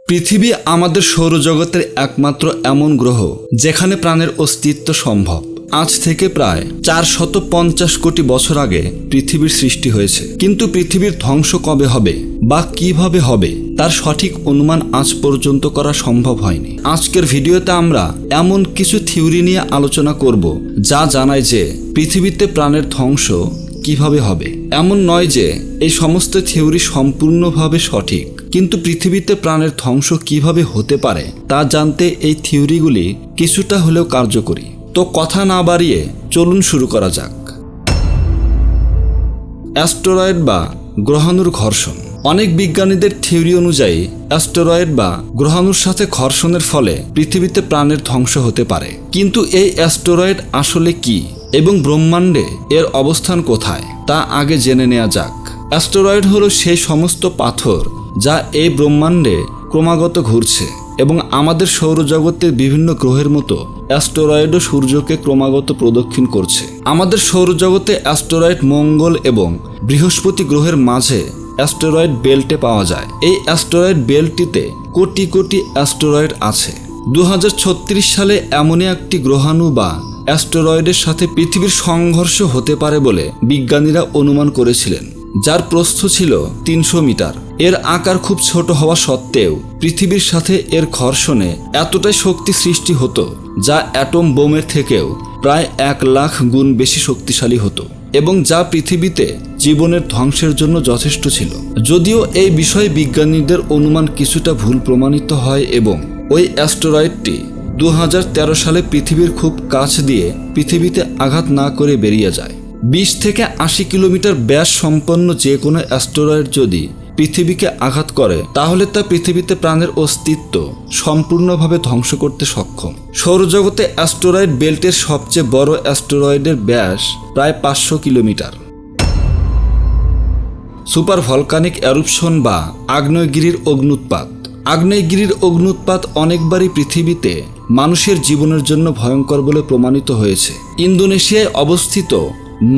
পৃথিবী আমাদের সৌরজগতের একমাত্র এমন গ্রহ যেখানে প্রাণের অস্তিত্ব সম্ভব। আজ থেকে প্রায় 450 কোটি বছর আগে পৃথিবীর সৃষ্টি হয়েছে, কিন্তু পৃথিবীর ধ্বংস কবে হবে বা কিভাবে হবে তার সঠিক অনুমান আজ পর্যন্ত করা সম্ভব হয়নি। আজকের ভিডিওতে আমরা এমন কিছু থিওরি নিয়ে আলোচনা করব যা জানায় যে পৃথিবীতে প্রাণের ধ্বংস কিভাবে হবে। এমন নয় যে এই সমস্ত থিওরি সম্পূর্ণভাবে সঠিক, কিন্তু পৃথিবীতে প্রাণের ধ্বংস কিভাবে হতে পারে তা জানতে এই থিওরিগুলি কিছুটা হলেও কার্যকরী। তো কথা না বাড়িয়ে চলুন শুরু করা যাক। অ্যাস্টেরয়েড বা গ্রহাণুর ঘর্ষণ। অনেক বিজ্ঞানীদের থিওরি অনুযায়ী অ্যাস্টেরয়েড বা গ্রহাণুর সাথে ঘর্ষণের ফলে পৃথিবীতে প্রাণের ধ্বংস হতে পারে। কিন্তু এই অ্যাস্টেরয়েড আসলে কি এবং ব্রহ্মাণ্ডে এর অবস্থান কোথায় তা আগে জেনে নেওয়া যাক। অ্যাস্টেরয়েড হলো সেই সমস্ত পাথর যা এই ব্রহ্মাণ্ডে ক্রমাগত ঘুরছে এবং আমাদের সৌরজগতের বিভিন্ন গ্রহের মতো অ্যাস্টেরয়েডও সূর্যকে ক্রমাগত প্রদক্ষিণ করছে। আমাদের সৌরজগতে অ্যাস্টেরয়েড মঙ্গল এবং বৃহস্পতি গ্রহের মাঝে অ্যাস্টেরয়েড বেল্টে পাওয়া যায়। এই অ্যাস্টেরয়েড বেল্টটিতে কোটি কোটি অ্যাস্টেরয়েড আছে। 2036 সালে এমনই একটি গ্রহাণু বা অ্যাস্টেরয়েডের সাথে পৃথিবীর সংঘর্ষ হতে পারে বলে বিজ্ঞানীরা অনুমান করেছিলেন, যার প্রস্থ ছিল 300 মিটার। এর আকার খুব ছোট হওয়া সত্ত্বেও পৃথিবীর সাথে এর ঘর্ষণে এতটাই শক্তি সৃষ্টি হতো যা অ্যাটম বোমের থেকেও প্রায় 1 লাখ গুণ বেশি শক্তিশালী হতো এবং যা পৃথিবীতে জীবনের ধ্বংসের জন্য যথেষ্ট ছিল। যদিও এই বিষয়ে বিজ্ঞানীদের অনুমান কিছুটা ভুল প্রমাণিত হয় এবং ওই অ্যাস্টেরয়েডটি 2013 সালে পৃথিবীর খুব কাছ দিয়ে পৃথিবীতে আঘাত না করে বেরিয়ে যায়। 20 থেকে 80 কিলোমিটার ব্যাস সম্পন্ন যে কোনো অ্যাস্টেরয়েড যদি পৃথিবীকে আঘাত করে তাহলে তা পৃথিবীতে প্রাণের অস্তিত্ব সম্পূর্ণভাবে ধ্বংস করতে সক্ষম। সৌরজগতে অ্যাস্টেরয়েড বেল্টের সবচেয়ে বড় অ্যাস্টেরয়েডের ব্যাস প্রায় 500 কিলোমিটার। সুপার ভলকানিক এরুপশন বা আগ্নেয়গিরির অগ্ন্যুৎপাত। আগ্নেয়গিরির অগ্ন্যুৎপাত অনেকবারই পৃথিবীতে মানুষের জীবনের জন্য ভয়ঙ্কর বলে প্রমাণিত হয়েছে। ইন্দোনেশিয়ায় অবস্থিত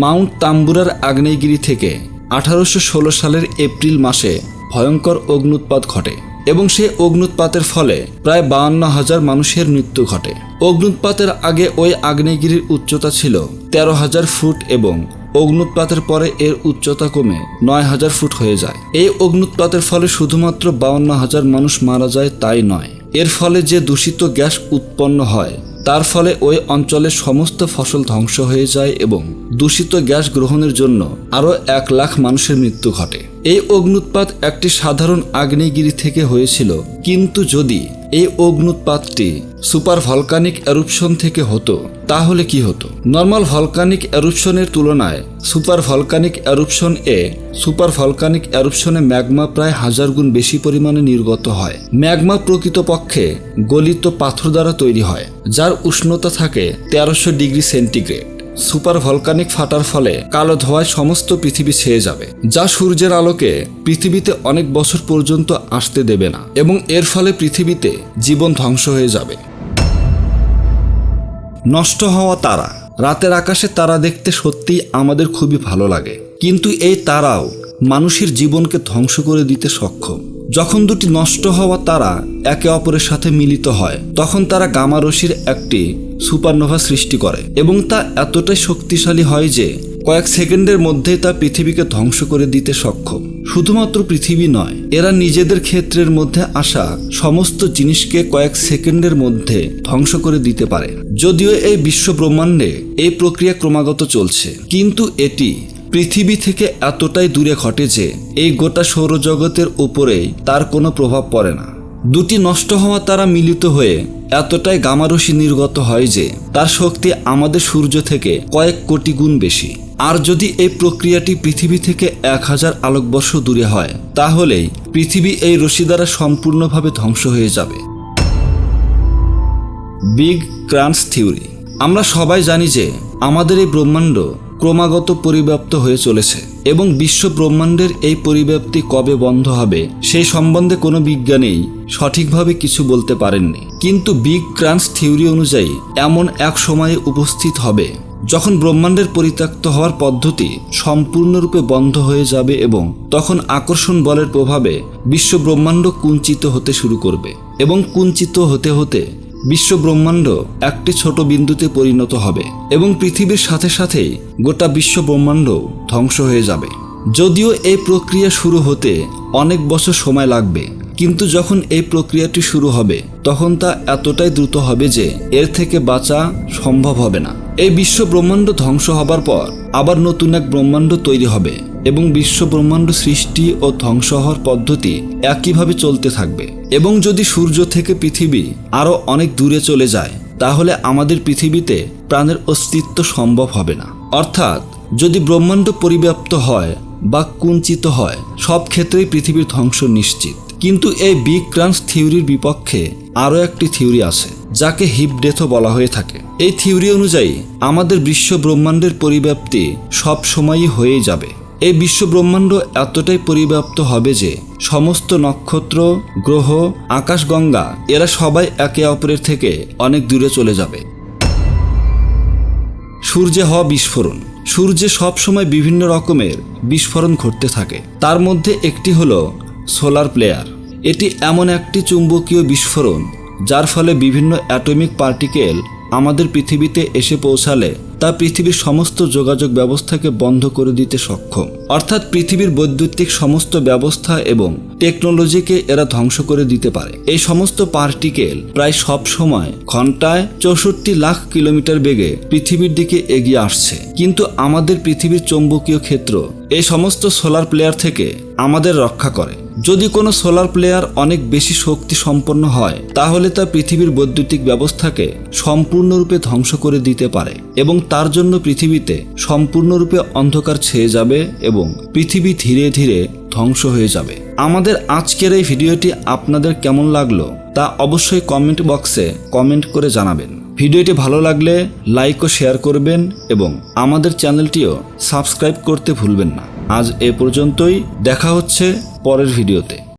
মাউন্ট তাম্বুরার আগ্নেয়গিরি থেকে 1816 সালের এপ্রিল মাসে ভয়ঙ্কর অগ্ন্যুৎপাত ঘটে এবং সেই অগ্ন্যুৎপাতের ফলে প্রায় 52,000 মানুষের মৃত্যু ঘটে। অগ্ন্যুৎপাতের আগে ওই আগ্নেয়গিরির উচ্চতা ছিল 13,000 ফুট এবং অগ্ন্যুৎপাতের পরে এর উচ্চতা কমে 9,000 ফুট হয়ে যায়। এই অগ্ন্যুৎপাতের ফলে শুধুমাত্র 52,000 মানুষ মারা যায় তাই নয়, এর ফলে যে দূষিত গ্যাস উৎপন্ন হয় তার ফলে ওই অঞ্চলের সমস্ত ফসল ধ্বংস হয়ে যায় এবং দূষিত গ্যাস গ্রহণের জন্য আরও 1 লাখ মানুষের মৃত্যু ঘটে। এই অগ্ন্যুৎপাত একটি সাধারণ আগ্নেয়গিরি থেকে হয়েছিল, কিন্তু যদি এই অগ্ন্যুৎপাতটি সুপার ভলকানিক এরুপশন থেকে হতো তাহলে কি হতো? নর্মাল ভলকানিক এরুপশনের তুলনায় সুপার ভলকানিক এরুপশনে ম্যাগমা প্রায় 1000 গুণ বেশি পরিমাণে নির্গত হয়। ম্যাগমা প্রকৃতপক্ষে গলিত পাথর দ্বারা তৈরি হয়, যার উষ্ণতা থাকে 1300 ডিগ্রি সেন্টিগ্রেড। সুপার ভলকানিক ফাটার ফলে কালো ধোঁয়ায় সমস্ত পৃথিবী ছেয়ে যাবে, যা সূর্যের আলোকে পৃথিবীতে অনেক বছর পর্যন্ত আসতে দেবে না এবং এর ফলে পৃথিবীতে জীবন ধ্বংস হয়ে যাবে। নষ্ট হওয়া তারা। রাতের আকাশে তারা দেখতে সত্যিই আমাদের খুবই ভালো লাগে, কিন্তু এই তারাও মানুষের জীবনকে ধ্বংস করে দিতে সক্ষম। যখন দুটি নষ্ট হওয়া তারা একে অপরের সাথে মিলিত হয় তখন তারা গামা রশ্মির একটি সুপারনোভা সৃষ্টি করে এবং তা এতটাই শক্তিশালী হয় যে কয়েক সেকেন্ডের মধ্যে তা পৃথিবীকে ধ্বংস করে দিতে সক্ষম। শুধুমাত্র পৃথিবী নয়, এরা নিজেদের ক্ষেত্রের মধ্যে আসা সমস্ত জিনিসকে কয়েক সেকেন্ডের মধ্যে ধ্বংস করে দিতে পারে। যদিও এই বিশ্ব ব্রহ্মাণ্ডে এই প্রক্রিয়া ক্রমাগত চলছে, কিন্তু এটি পৃথিবী থেকে এতটাই দূরে ঘটে যে এই গোটা সৌরজগতের উপরেই তার কোনো প্রভাব পড়ে না। দুটি নষ্ট হওয়া তারা মিলিত হয়ে এতটাই গামা রশ্মি নির্গত হয় যে তার শক্তি আমাদের সূর্য থেকে কয়েক কোটি গুণ বেশি। আর যদি এই প্রক্রিয়াটি পৃথিবী থেকে 1000 আলোকবর্ষ দূরে হয় তাহলেই পৃথিবী এই রশ্মি দ্বারা সম্পূর্ণভাবে ধ্বংস হয়ে যাবে। বিগ ক্রাঞ্চ থিওরি। আমরা সবাই জানি যে আমাদের এই ব্রহ্মাণ্ড ক্রমাগত পরিব্যাপ্ত হয়ে চলেছে এবং বিশ্ব ব্রহ্মাণ্ডের এই পরিব্যাপ্তি কবে বন্ধ হবে সেই সম্বন্ধে কোনো বিজ্ঞানী সঠিকভাবে কিছু বলতে পারেননি। কিন্তু বিগ ক্রাঞ্চ থিওরি অনুযায়ী এমন এক সময়ে উপস্থিত হবে যখন ব্রহ্মাণ্ডের পরিত্যক্ত হওয়ার পদ্ধতি সম্পূর্ণরূপে বন্ধ হয়ে যাবে এবং তখন আকর্ষণ বলের প্রভাবে বিশ্ব ব্রহ্মাণ্ড কুঞ্চিত হতে শুরু করবে এবং কুঞ্চিত হতে হতে বিশ্ব ব্রহ্মাণ্ড একটি ছোট বিন্দুতে পরিণত হবে এবং পৃথিবীর সাথে সাথেই গোটা বিশ্ব ব্রহ্মাণ্ড ধ্বংস হয়ে যাবে। যদিও এই প্রক্রিয়া শুরু হতে অনেক বছর সময় লাগবে, কিন্তু যখন এই প্রক্রিয়াটি শুরু হবে তখন তা এতটাই দ্রুত হবে যে এর থেকে বাঁচা সম্ভব হবে না। এই বিশ্ব ব্রহ্মাণ্ড ধ্বংস হবার পর আবার নতুন এক ব্রহ্মাণ্ড তৈরি হবে এবং বিশ্ব ব্রহ্মাণ্ড সৃষ্টি ও ধ্বংস হওয়ার পদ্ধতি একইভাবে চলতে থাকবে। এবং যদি সূর্য থেকে পৃথিবী আরও অনেক দূরে চলে যায় তাহলে আমাদের পৃথিবীতে প্রাণের অস্তিত্ব সম্ভব হবে না। অর্থাৎ যদি ব্রহ্মাণ্ড পরিব্যাপ্ত হয় বা কুঞ্চিত হয়, সব ক্ষেত্রেই পৃথিবীর ধ্বংস নিশ্চিত। কিন্তু এই বিগ ক্রাঞ্চ থিওরির বিপক্ষে আরও একটি থিওরি আছে যাকে হিপ ডেথও বলা হয়ে থাকে। এই থিওরি অনুযায়ী আমাদের বিশ্ব ব্রহ্মাণ্ডের পরিব্যাপ্তি সব সময়ই হয়ে যাবে। এই বিশ্ব ব্রহ্মাণ্ড এতটাই পরিব্যাপ্ত হবে যে সমস্ত নক্ষত্র, গ্রহ, আকাশগঙ্গা এরা সবাই একে অপরের থেকে অনেক দূরে চলে যাবে। সূর্যে হওয়া বিস্ফোরণ। সূর্যে সবসময় বিভিন্ন রকমের বিস্ফোরণ ঘটতে থাকে। তার মধ্যে একটি হলো সোলার প্লেয়ার। এটি এমন একটি চুম্বকীয় বিস্ফোরণ যার ফলে বিভিন্ন অ্যাটমিক পার্টিকেল আমাদের পৃথিবীতে এসে পৌঁছালে তা পৃথিবীর সমস্ত যোগাযোগ ব্যবস্থাকে বন্ধ করে দিতে সক্ষম। অর্থাৎ পৃথিবীর বৈদ্যুতিক সমস্ত ব্যবস্থা এবং টেকনোলজিকে এরা ধ্বংস করে দিতে পারে। এই সমস্ত পার্টিকেল প্রায় সব সময় ঘন্টায় 64 লাখ কিলোমিটার বেগে পৃথিবীর দিকে এগিয়ে আসছে। কিন্তু আমাদের পৃথিবীর চৌম্বকীয় ক্ষেত্র এই সমস্ত সোলার প্লেয়ার থেকে আমাদের রক্ষা করে। যদি কোনো সোলার প্লেয়ার অনেক বেশি শক্তি সম্পন্ন হয় তাহলে তা পৃথিবীর বৈদ্যুতিক ব্যবস্থাকে সম্পূর্ণরূপে ধ্বংস করে দিতে পারে এবং তার জন্য পৃথিবীতে সম্পূর্ণরূপে অন্ধকার ছেয়ে যাবে এবং পৃথিবী ধীরে ধীরে ধ্বংস হয়ে যাবে। আমাদের আজকের এই ভিডিওটি আপনাদের কেমন লাগলো তা অবশ্যই কমেন্ট বক্সে কমেন্ট করে জানাবেন। ভিডিওটি ভালো লাগলে লাইক ও শেয়ার করবেন এবং আমাদের চ্যানেলটিও সাবস্ক্রাইব করতে ভুলবেন না। আজ এ পর্যন্তই, দেখা হচ্ছে পরের ভিডিওতে।